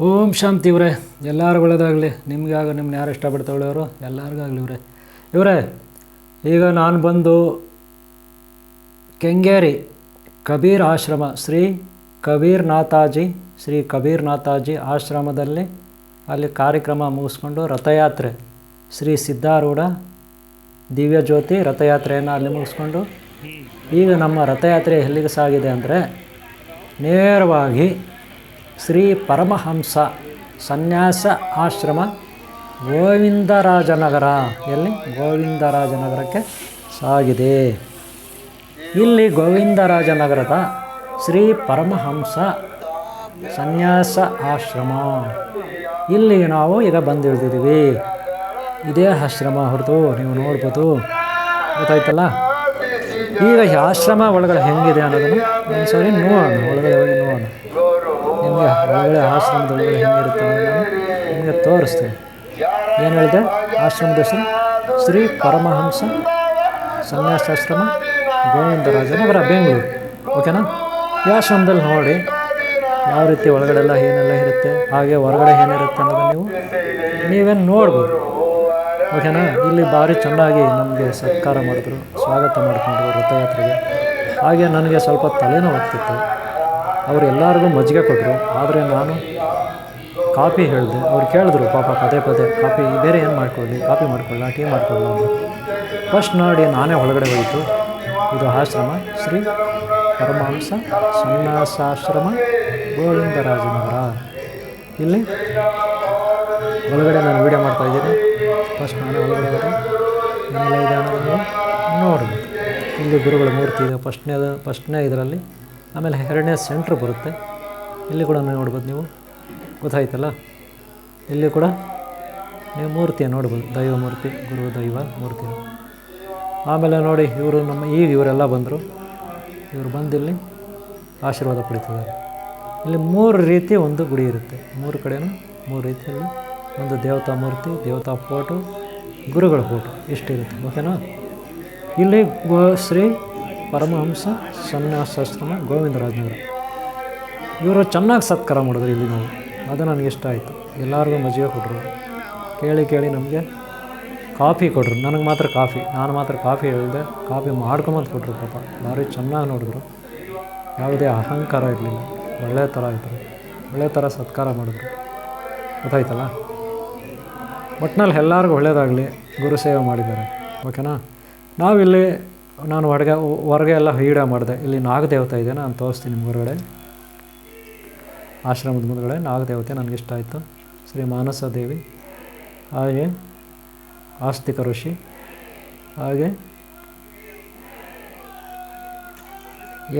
ಓಂ ಶಾಂತಿ ಇವರೇ, ಎಲ್ಲರಿಗೂ ಒಳ್ಳೆಯದಾಗಲಿ. ನಿಮಗೆ ಆಗ ನಿಮ್ಮನ್ನ ಯಾರು ಇಷ್ಟಪಡ್ತಾವಳೆ ಅವರು ಎಲ್ಲರಿಗೂ ಆಗಲಿ ಇವರೇ. ಈಗ ನಾನು ಬಂದು ಕೆಂಗೇರಿ ಕಬೀರ್ ಆಶ್ರಮ ಶ್ರೀ ಕಬೀರ್ನಾಥಾಜಿ ಆಶ್ರಮದಲ್ಲಿ ಅಲ್ಲಿ ಕಾರ್ಯಕ್ರಮ ಮುಗಿಸ್ಕೊಂಡು ರಥಯಾತ್ರೆ ಶ್ರೀ ಸಿದ್ಧಾರೂಢ ದಿವ್ಯಜ್ಯೋತಿ ರಥಯಾತ್ರೆಯನ್ನು ಅಲ್ಲಿ ಮುಗಿಸ್ಕೊಂಡು ಈಗ ನಮ್ಮ ರಥಯಾತ್ರೆ ಎಲ್ಲಿಗೆ ಸಾಗಿದೆ ಅಂದರೆ ನೇರವಾಗಿ ಶ್ರೀ ಪರಮಹಂಸ ಸನ್ಯಾಸ ಆಶ್ರಮ ಗೋವಿಂದರಾಜನಗರ ಗೋವಿಂದರಾಜನಗರಕ್ಕೆ ಸಾಗಿದೆ. ಇಲ್ಲಿ ಗೋವಿಂದರಾಜನಗರದ ಶ್ರೀ ಪರಮಹಂಸ ಸನ್ಯಾಸ ಆಶ್ರಮ ಇಲ್ಲಿ ನಾವು ಈಗ ಬಂದಿಳಿದಿದ್ದೀವಿ. ಇದೇ ಆಶ್ರಮ ಹೊರತು ನೀವು ನೋಡ್ಬೋದು, ಗೊತ್ತಾಯ್ತಲ್ಲ. ಈಗ ಈ ಆಶ್ರಮ ಒಳಗಡೆ ಹೆಂಗಿದೆ ಅನ್ನೋದನ್ನು ಒಂದ್ಸರಿ ನೋಡೋಣ, ಒಳಗಡೆ ಹೋಗಿ ನೋಡೋಣ. ನಿಮಗೆ ಒಳಗಡೆ ಆಶ್ರಮದ ಒಳಗಡೆ ಹೆಂಗಿರುತ್ತೆ ಅನ್ನೋದನ್ನು ನಿಮಗೆ ತೋರಿಸ್ತೀನಿ. ಏನು ಹೇಳಿದೆ? ಆಶ್ರಮದ ಹೆಸರು ಶ್ರೀ ಪರಮಹಂಸ ಸನ್ಯಾಸಾಶ್ರಮ ಗೋವಿಂದರಾಜನಗರ, ಬೆಂಗಳೂರು. ಓಕೆನಾ? ಈ ಆಶ್ರಮದಲ್ಲಿ ನೋಡಿ ಯಾವ ರೀತಿ ಒಳಗಡೆಲ್ಲ ಏನೆಲ್ಲ ಇರುತ್ತೆ, ಹಾಗೆ ಹೊರಗಡೆ ಏನಿರುತ್ತೆ ಅನ್ನೋದನ್ನು ನೀವೇನು ನೋಡ್ಬೋದು. ಓಕೆನಾ? ಇಲ್ಲಿ ಭಾರಿ ಚೆನ್ನಾಗಿ ನಮಗೆ ಸತ್ಕಾರ ಮಾಡಿದ್ರು, ಸ್ವಾಗತ ಮಾಡಿಕೊಂಡ್ರು ರಥಯಾತ್ರೆಗೆ. ಹಾಗೆ ನನಗೆ ಸ್ವಲ್ಪ ತಲೆನೋವಾಗ್ತಿತ್ತು. ಅವರು ಎಲ್ಲರಿಗೂ ಮಜ್ಜಿಗೆ ಕೊಟ್ಟರು, ಆದರೆ ನಾನು ಕಾಫಿ ಹೇಳಿದೆ. ಅವ್ರು ಕೇಳಿದ್ರು ಪಾಪ ಪದೇ ಕಾಫಿ ಬೇರೆ ಏನು ಮಾಡ್ಕೊಳ್ಳಿ, ಕಾಫಿ ಮಾಡ್ಕೊಳ್ಳ, ಟೀ ಮಾಡ್ಕೊಳ್ಳ ಅಂತ. ಫಸ್ಟ್ ನೋಡಿ ನಾನೇ ಒಳಗಡೆ ಹೋಯಿತು. ಇದು ಆಶ್ರಮ ಶ್ರೀ ಪರಮಹಂಸ ಸನ್ಯಾಸಾಶ್ರಮ ಗೋವಿಂದರಾಜನಗರ. ಇಲ್ಲಿ ಒಳಗಡೆ ನಾನು ವೀಡಿಯೋ ಮಾಡ್ತಾಯಿದ್ದೀನಿ. ಫಸ್ಟ್ ನಾನೇ ಒಳಗಡೆ ಹೋದರೆ ಏನೆಲ್ಲ ಇದೆ ಅನ್ನೋದನ್ನು ನೋಡ್ಬೋದು. ಇಲ್ಲಿ ಗುರುಗಳ ಮೂರ್ತಿ ಇದೆ ಫಸ್ಟ್ನೇ ಇದರಲ್ಲಿ. ಆಮೇಲೆ ಎರಡನೇ ಸೆಂಟ್ರ್ ಬರುತ್ತೆ. ಇಲ್ಲಿ ಕೂಡ ನೋಡ್ಬೋದು ನೀವು, ಗೊತ್ತಾಯ್ತಲ್ಲ. ಇಲ್ಲಿ ಕೂಡ ನೀವು ಮೂರ್ತಿಯನ್ನು ನೋಡ್ಬೋದು, ದೈವ ಮೂರ್ತಿ, ಗುರು ದೈವ ಮೂರ್ತಿ. ಆಮೇಲೆ ನೋಡಿ ಇವರು ಇವರೆಲ್ಲ ಬಂದರು. ಇವರು ಬಂದಿಲ್ಲಿ ಆಶೀರ್ವಾದ ಪಡಿತಿದ್ದಾರೆ. ಇಲ್ಲಿ 3 ರೀತಿ ಒಂದು ಗುಡಿ ಇರುತ್ತೆ, 3 ಕಡೆಯೂ 3 ರೀತಿಯಲ್ಲಿ ಒಂದು ದೇವತಾ ಮೂರ್ತಿ, ದೇವತಾ ಫೋಟೋ, ಗುರುಗಳ ಫೋಟೋ ಇಷ್ಟಿರುತ್ತೆ. ಓಕೆನಾ? ಇಲ್ಲಿ ಶ್ರೀ ಪರಮಹಂಸ ಸನ್ಯಾಸಾಶ್ರಮ ಗೋವಿಂದರಾಜನಗರ. ಇವರು ಚೆನ್ನಾಗಿ ಸತ್ಕಾರ ಮಾಡಿದ್ರು ಇಲ್ಲಿ ನಾವು, ಅದು ನನಗೆ ಇಷ್ಟ ಆಯಿತು. ಎಲ್ಲರಿಗೂ ಮಜ್ಜಿಗೆ ಕೊಟ್ಟರು, ಕೇಳಿ ನಮಗೆ ಕಾಫಿ ಕೊಟ್ಟರು. ನನಗೆ ಮಾತ್ರ ನಾನು ಮಾತ್ರ ಕಾಫಿ ಹೇಳಿದೆ, ಕಾಫಿ ಮಾಡ್ಕೊಂಬಂದು ಕೊಟ್ಟರು. ಪಾಪ ಭಾರಿ ಚೆನ್ನಾಗಿ ನೋಡಿದ್ರು, ಯಾವುದೇ ಅಹಂಕಾರ ಇರಲಿಲ್ಲ, ಒಳ್ಳೆಯ ಥರ ಇದ್ದರು, ಒಳ್ಳೆಯ ಥರ ಸತ್ಕಾರ ಮಾಡಿದ್ರು. ಗೊತ್ತಾಯ್ತಲ್ಲ. ಒಟ್ಟಿನಲ್ಲಿ ಎಲ್ಲರಿಗೂ ಒಳ್ಳೆಯದಾಗಲಿ, ಗುರು ಸೇವೆ ಮಾಡಿದ್ದಾರೆ. ಓಕೆನಾ? ನಾವಿಲ್ಲಿ ನಾನು ಹೊರಗೆ ಎಲ್ಲ ವೀಡಿಯೋ ಮಾಡಿದೆ. ಇಲ್ಲಿ ನಾಗದೇವತೆ ಇದೆ, ನಾನು ತೋರಿಸ್ತೀನಿ ನಿಮ್ಗೆ. ಹೊರಗಡೆ ಆಶ್ರಮದ ಮುಂದುಗಡೆ ನಾಗದೇವತೆ ನನಗಿಷ್ಟ ಆಯಿತು. ಶ್ರೀ ಮಾನಸ ದೇವಿ, ಹಾಗೆ ಆಸ್ತಿಕ ಋಷಿ, ಹಾಗೆ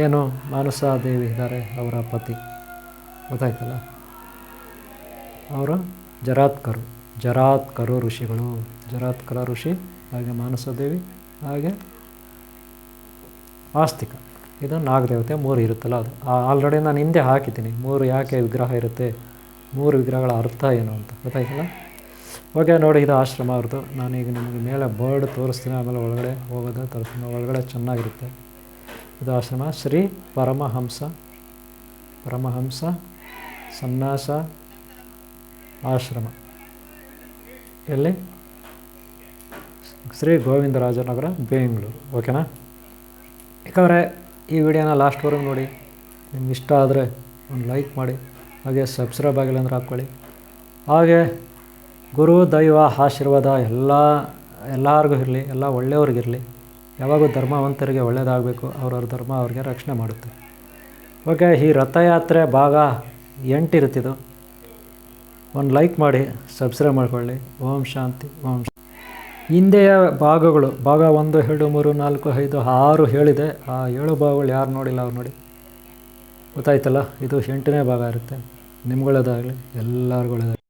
ಏನು ಮಾನಸ ದೇವಿ ಇದ್ದಾರೆ, ಅವರ ಪತಿ. ಗೊತ್ತಾಯ್ತಲ್ಲ. ಅವರು ಜರಾತ್ಕರು ಋಷಿಗಳು, ಜರಾತ್ಕರ ಋಷಿ, ಹಾಗೆ ಮಾನಸ ದೇವಿ, ಹಾಗೆ ಆಸ್ತಿಕ. ಇದು ನಾಗದೇವತೆ 3 ಇರುತ್ತಲ್ಲ ಅದು. ಆಲ್ರೆಡಿ ನಾನು ಹಿಂದೆ ಹಾಕಿದ್ದೀನಿ 3 ಯಾಕೆ ವಿಗ್ರಹ ಇರುತ್ತೆ, 3 ವಿಗ್ರಹಗಳ ಅರ್ಥ ಏನು ಅಂತ. ಗೊತ್ತಾಯ್ತಲ್ಲ. ಓಕೆ ನೋಡಿ, ಇದು ಆಶ್ರಮ ಅವ್ರದ್ದು. ನಾನೀಗ ನಿಮಗೆ ಮೇಲೆ ಬೋರ್ಡ್ ತೋರಿಸ್ತೀನಿ, ಆಮೇಲೆ ಒಳಗಡೆ ಹೋಗೋದು ತೋರಿಸ್ತೀನಿ. ಒಳಗಡೆ ಚೆನ್ನಾಗಿರುತ್ತೆ. ಇದು ಆಶ್ರಮ ಶ್ರೀ ಪರಮಹಂಸ ಸನ್ಯಾಸ ಆಶ್ರಮ, ಎಲ್ಲಿ? ಶ್ರೀ ಗೋವಿಂದರಾಜನಗರ, ಬೆಂಗಳೂರು. ಓಕೆನಾ? ಯಾಕಂದರೆ ಈ ವಿಡಿಯೋನ ಲಾಸ್ಟ್ವರೆಗೂ ನೋಡಿ. ನಿಮ್ಗೆ ಇಷ್ಟ ಆದರೆ ಒಂದು ಲೈಕ್ ಮಾಡಿ, ಹಾಗೆ ಸಬ್ಸ್ಕ್ರೈಬ್ ಆಗಿಲ್ಲ ಅಂದರೆ ಹಾಕ್ಕೊಳ್ಳಿ. ಹಾಗೆ ಗುರು ದೈವ ಆಶೀರ್ವಾದ ಎಲ್ಲರಿಗೂ ಇರಲಿ, ಎಲ್ಲ ಒಳ್ಳೆಯವ್ರಿಗಿರಲಿ. ಯಾವಾಗೂ ಧರ್ಮವಂತರಿಗೆ ಒಳ್ಳೆಯದಾಗಬೇಕು, ಅವ್ರವ್ರ ಧರ್ಮ ಅವ್ರಿಗೆ ರಕ್ಷಣೆ ಮಾಡುತ್ತೆ. ಓಕೆ, ಈ ರಥಯಾತ್ರೆ ಭಾಗ 8 ಇರುತ್ತಿದ್ದು. ಒಂದು ಲೈಕ್ ಮಾಡಿ, ಸಬ್ಸ್ಕ್ರೈಬ್ ಮಾಡ್ಕೊಳ್ಳಿ. ಓಂ ಶಾಂತಿ, ಓಂ ಶಾಂತಿ. ಹಿಂದೆಯ ಭಾಗಗಳು, ಭಾಗ 1, 2, 3, 4, 5, 6 ಹೇಳಿದೆ. ಆ 7 ಭಾಗಗಳು ಯಾರು ನೋಡಿಲ್ಲ ಅವ್ರು ನೋಡಿ. ಗೊತ್ತಾಯ್ತಲ್ಲ. ಇದು 8ನೇ ಭಾಗ ಇರುತ್ತೆ. ನಿಮ್ಗೊಳ್ಳೇದಾಗಲಿ, ಎಲ್ಲರಿಗೂ ಒಳ್ಳೆಯದಾಗಲಿ.